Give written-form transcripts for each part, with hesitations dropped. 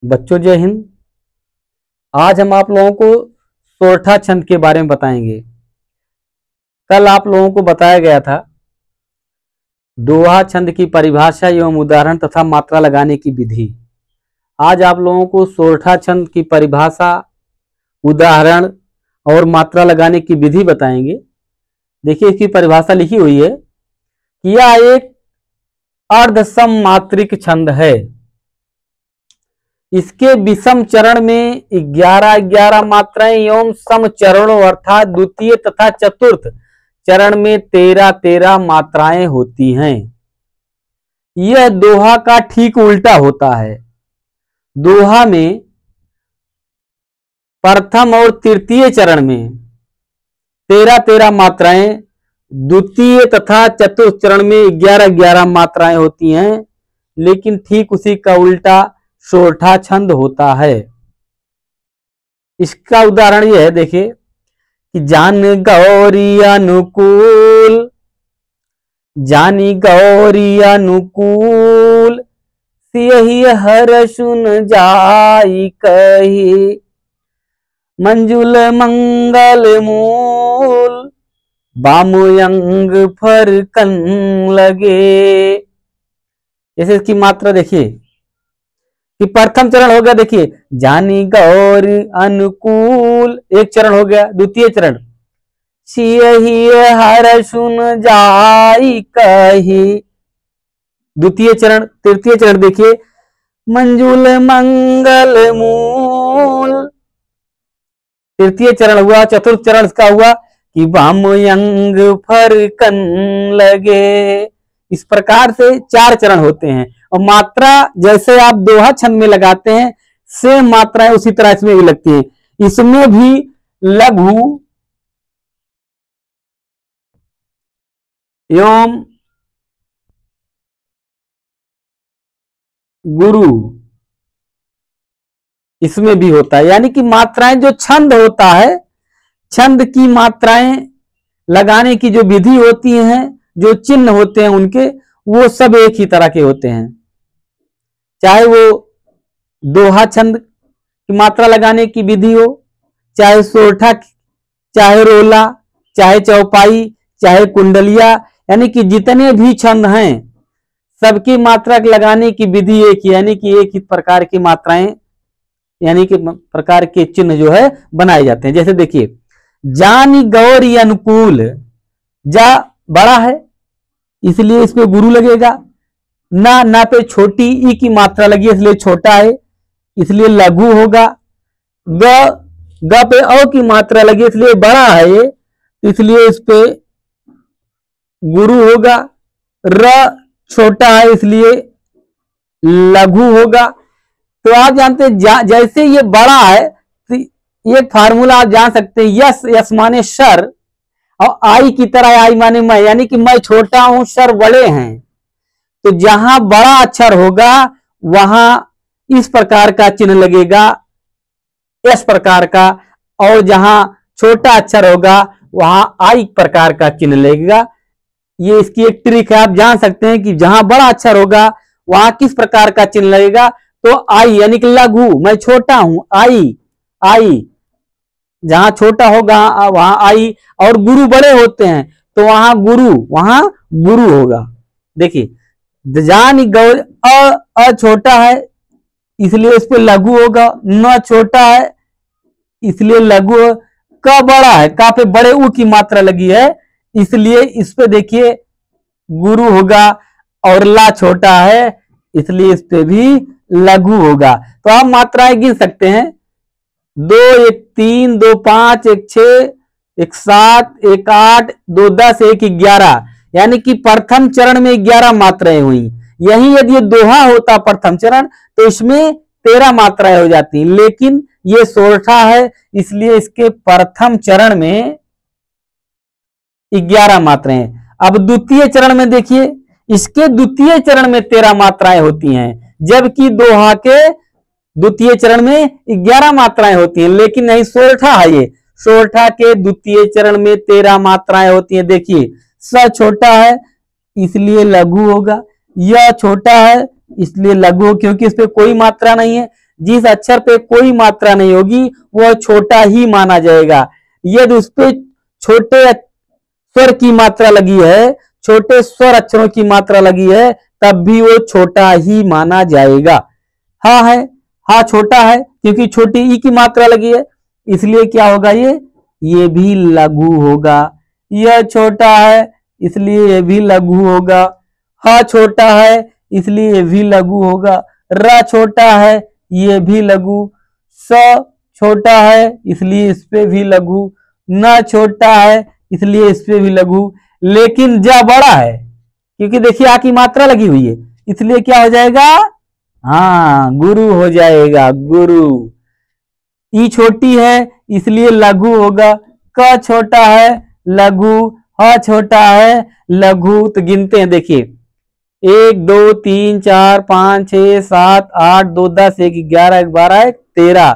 बच्चों जय हिंद। आज हम आप लोगों को सोरठा छंद के बारे में बताएंगे। कल आप लोगों को बताया गया था दोहा छंद की परिभाषा एवं उदाहरण तथा मात्रा लगाने की विधि। आज आप लोगों को सोरठा छंद की परिभाषा, उदाहरण और मात्रा लगाने की विधि बताएंगे। देखिए, इसकी परिभाषा लिखी हुई है कि यह एक अर्धसम मात्रिक छंद है। इसके विषम चरण में 11-11 मात्राएं एवं सम चरणों अर्थात द्वितीय तथा चतुर्थ चरण में 13-13 मात्राएं होती हैं। यह दोहा का ठीक उल्टा होता है। दोहा में प्रथम और तृतीय चरण में 13-13 मात्राएं, द्वितीय तथा चतुर्थ चरण में 11-11 मात्राएं होती हैं, लेकिन ठीक उसी का उल्टा सोरठा छंद होता है। इसका उदाहरण यह है, देखिए कि जानी गौरी अनुकूल, जानी गौरी अनुकूल, सियहि हर सुन जाई कही, मंजुल मंगल मूल, बामुयंग फरकन लगे। जैसे इसकी मात्रा देखिए कि प्रथम चरण हो गया, देखिए जानी गौर अनुकूल, एक चरण हो गया। द्वितीय चरण सियहि हर सुन जाई कही, द्वितीय चरण। तृतीय चरण देखिए मंजुल मंगल मूल, तृतीय चरण हुआ। चतुर्थ चरण इसका हुआ कि बामयंग फरकन लगे। इस प्रकार से 4 चरण होते हैं और मात्रा जैसे आप दोहा छंद में लगाते हैं सेम मात्राएं उसी तरह इसमें भी लगती हैं। इसमें भी लघु एवं गुरु इसमें भी होता है, यानी कि मात्राएं जो छंद होता है, छंद की मात्राएं लगाने की जो विधि होती है, जो चिन्ह होते हैं उनके, वो सब एक ही तरह के होते हैं। चाहे वो दोहा छंद की मात्रा लगाने की विधि हो, चाहे सोरठा, चाहे रोला, चाहे चौपाई, चाहे कुंडलिया, यानी कि जितने भी छंद हैं सबकी मात्रा लगाने की विधि एक ही, यानी कि एक ही प्रकार की मात्राएं, यानी कि प्रकार के चिन्ह जो है बनाए जाते हैं। जैसे देखिए जानी गौरी अनुकूल, जा बड़ा है इसलिए इस पे गुरु लगेगा, ना पे छोटी ई की मात्रा लगी इसलिए छोटा है, इसलिए लघु होगा। ग पे औ की मात्रा लगी इसलिए बड़ा है ये, इसलिए इस पे गुरु होगा। र छोटा है इसलिए लघु होगा। तो आप जानते हैं जैसे ये बड़ा है तो ये फार्मूला आप जान सकते हैं, यस यस माने सर और आई की तरह आई माने मैं, यानी कि मैं छोटा हूं सर बड़े हैं। तो जहां बड़ा अक्षर होगा वहां इस प्रकार का चिन्ह लगेगा, इस प्रकार का, और जहां छोटा अक्षर होगा वहां आई प्रकार का चिन्ह लगेगा। ये इसकी एक ट्रिक है, आप जान सकते हैं कि जहां बड़ा अक्षर होगा वहां किस प्रकार का चिन्ह लगेगा। तो आई यानी कि लघु, मैं छोटा हूं, आई आई, जहां छोटा होगा वहां आई। और गुरु बड़े होते हैं तो वहां गुरु होगा। देखिए जानी गौर, अ छोटा है इसलिए इस पे लघु होगा, न छोटा है इसलिए लघु, क बड़ा है, का पे बड़े ऊ की मात्रा लगी है इसलिए इस पे देखिए गुरु होगा, और ला छोटा है इसलिए इस पे भी लघु होगा। तो आप मात्राएं गिन सकते हैं, 2, 1, 3, 2, 5, 1, 6, 1, 7, 1, 8, 2, 10, 1, 11, यानी कि प्रथम चरण में 11 मात्राएं हुई। यही यदि दोहा होता प्रथम चरण तो इसमें 13 मात्राएं हो जाती, लेकिन ये सोरठा है इसलिए इसके प्रथम चरण में 11 मात्राएं। अब द्वितीय चरण में देखिए, इसके द्वितीय चरण में 13 मात्राएं होती हैं, जबकि दोहा के द्वितीय चरण में 11 मात्राएं होती हैं, लेकिन नहीं सोरठा है ये, सोरठा के द्वितीय चरण में 13 मात्राएं होती हैं। देखिए स छोटा है इसलिए लघु होगा, यह छोटा है इसलिए लघु, क्योंकि इस पे कोई मात्रा नहीं है। जिस अक्षर पे कोई मात्रा नहीं होगी वह छोटा ही माना जाएगा। यदि उस पे छोटे स्वर की मात्रा लगी है, छोटे स्वर अक्षरों की मात्रा लगी है, तब भी वो छोटा ही माना जाएगा। हा है, हा छोटा है क्योंकि छोटी ई की मात्रा लगी है, इसलिए क्या होगा ये भी लघु होगा। यह छोटा है इसलिए ये भी लघु होगा। हा छोटा है इसलिए ये भी लघु होगा। र छोटा है ये भी लघु। स छोटा है इसलिए इस पे भी लघु। न छोटा है इसलिए इस पे भी लघु। लेकिन ज बड़ा है क्योंकि देखिए आ की मात्रा लगी हुई है, इसलिए क्या हो जाएगा, हाँ गुरु हो जाएगा, गुरु। ई छोटी है इसलिए लघु होगा। क छोटा है लघु। ह छोटा है लघु। तो गिनते हैं, देखिए 1 2 3 4 5 6 7 8 2 10 1 11 1 12 1 13।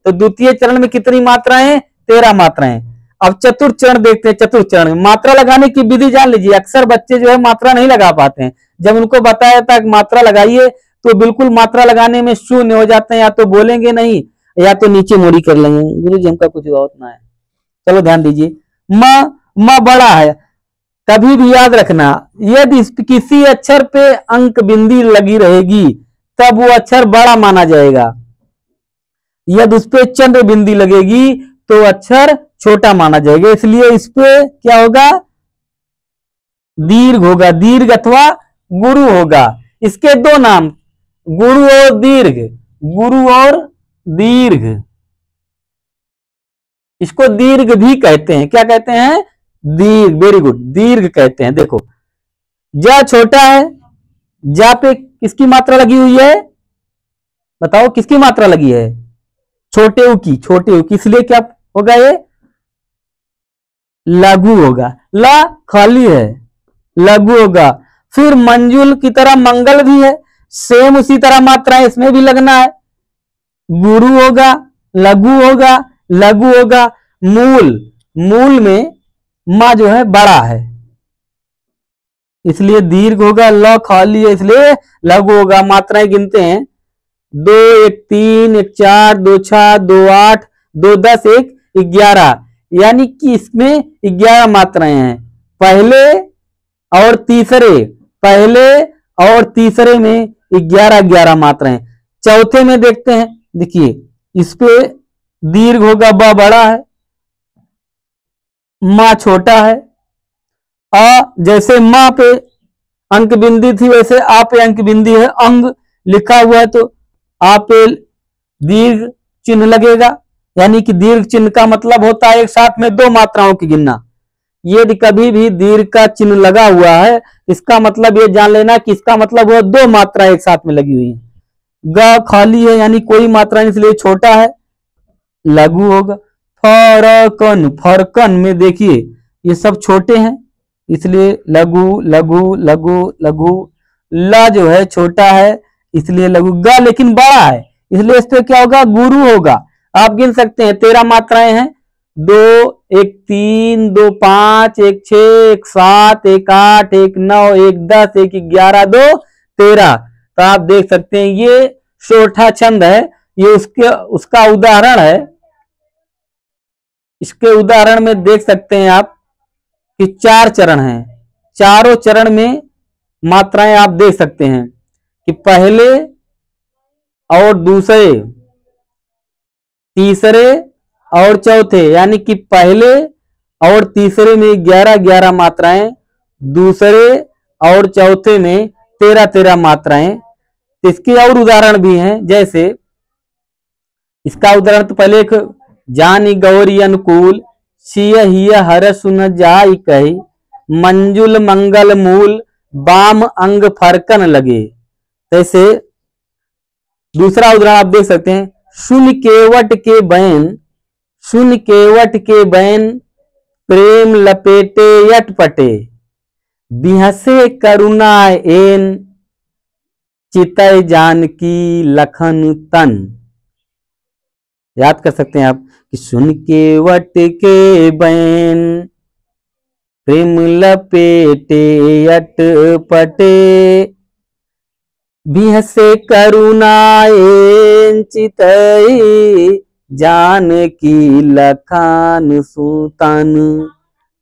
तो द्वितीय चरण में कितनी मात्राएं, 13 मात्राएं। अब चतुर्थ चरण देखते हैं। चतुर्थ चरण में मात्रा लगाने की विधि जान लीजिए। अक्सर बच्चे जो है मात्रा नहीं लगा पाते हैं, जब उनको बताया था कि मात्रा लगाइए तो बिल्कुल मात्रा लगाने में शून्य हो जाते हैं, या तो बोलेंगे नहीं या तो नीचे मोड़ी कर लेंगे, गुरु जी हमका कुछ और ना है। चलो ध्यान दीजिए, म बड़ा है। कभी भी याद रखना, यदि किसी अक्षर पे अंक बिंदी लगी रहेगी तब वो अक्षर बड़ा माना जाएगा। यदि उस पे चंद्र बिंदी लगेगी तो अक्षर छोटा माना जाएगा। इसलिए इस पे क्या होगा, दीर्घ होगा, दीर्घ अथवा गुरु होगा। इसके दो नाम, गुरु और दीर्घ, गुरु और दीर्घ। इसको दीर्घ भी कहते हैं। क्या कहते हैं, दीर्घ। वेरी गुड, दीर्घ कहते हैं। देखो जा छोटा है, जा पे किसकी मात्रा लगी हुई है, बताओ किसकी मात्रा लगी है, छोटे ऊ की, छोटे ऊ की, इसलिए क्या होगा, ये लघु होगा। ला खाली है, लघु होगा। फिर मंजुल की तरह मंगल भी है, सेम उसी तरह मात्रा है, इसमें भी लगना है, गुरु होगा, लघु होगा, लघु होगा। मूल, मूल में मां जो है बड़ा है इसलिए दीर्घ होगा। ल खाली है इसलिए लघु होगा। मात्राएं गिनते हैं, 2 1 3 1 4 2 6 2 8 2 10 1 11, यानी कि इसमें 11 मात्राएं हैं। पहले और तीसरे, पहले और तीसरे में 11 मात्राएं। चौथे में देखते हैं, देखिए इस पे दीर्घ होगा, ब बड़ा है, मां छोटा है। अ जैसे मां पे अंक बिंदी थी वैसे आ पे अंक बिंदी है, अंग लिखा हुआ है तो आ पे दीर्घ चिन्ह लगेगा, यानी कि दीर्घ चिन्ह का मतलब होता है एक साथ में दो मात्राओं की गिनना। यदि कभी भी दीर्घ का चिन्ह लगा हुआ है इसका मतलब ये जान लेना कि इसका मतलब वो दो मात्रा एक साथ में लगी हुई है। ग खाली है यानी कोई मात्रा नहीं, इसलिए छोटा है, लघु होगा। फरकन, फरकन में देखिए ये सब छोटे हैं इसलिए लघु, लघु, लघु, लघु। ला जो है छोटा है इसलिए लघु। ग लेकिन बड़ा है इसलिए इस पे क्या होगा, गुरु होगा। आप गिन सकते हैं 13 मात्राएं हैं, 2 1 3 2 5 1 6 1 7 1 8 1 9 1 10 1 11 2 13। तो आप देख सकते हैं ये सोठा छंद है, ये उसका उदाहरण है। इसके उदाहरण में देख सकते हैं आप कि 4 चरण हैं, चारों चरण में मात्राएं आप देख सकते हैं कि पहले और दूसरे, तीसरे और चौथे, यानी कि पहले और तीसरे में 11 मात्राएं, दूसरे और चौथे में 13 मात्राएं। इसके और उदाहरण भी हैं, जैसे इसका उदाहरण तो पहले एक, जानी गौरी अनुकूल, सिय हिय हर सुन जाई कही, मंजुल मंगल मूल, बाम अंग फरकन लगे। जैसे दूसरा उदाहरण आप देख सकते हैं, सुन केवट के बैन, सुन केवट के बैन, प्रेम लपेटे यटपटे, बिहसे करुणा एन, चितय जानकी लखन तन। याद कर सकते हैं आप कि सुन केवट के बैन, प्रेम लपेटे यटपटे, बिहसे करुणाएं चितई जान की लखान सुतन।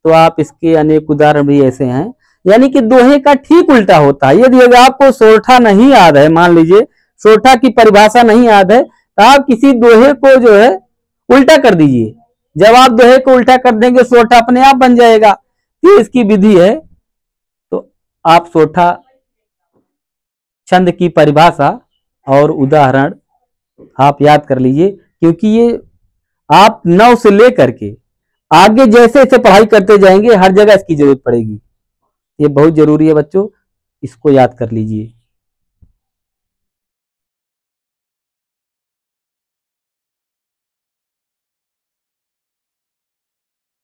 तो आप इसके अनेक उदाहरण भी ऐसे हैं। यानी कि दोहे का ठीक उल्टा होता है। यदि आपको सोरठा नहीं याद है, मान लीजिए सोरठा की परिभाषा नहीं याद है, तो आप किसी दोहे को जो है उल्टा कर दीजिए। जब आप दोहे को उल्टा कर देंगे सोरठा अपने आप बन जाएगा। ये इसकी विधि है। तो आप सोरठा छंद की परिभाषा और उदाहरण आप याद कर लीजिए, क्योंकि ये आप 9 से लेकर के आगे जैसे जैसे पढ़ाई करते जाएंगे हर जगह इसकी जरूरत पड़ेगी। ये बहुत जरूरी है बच्चों, इसको याद कर लीजिए।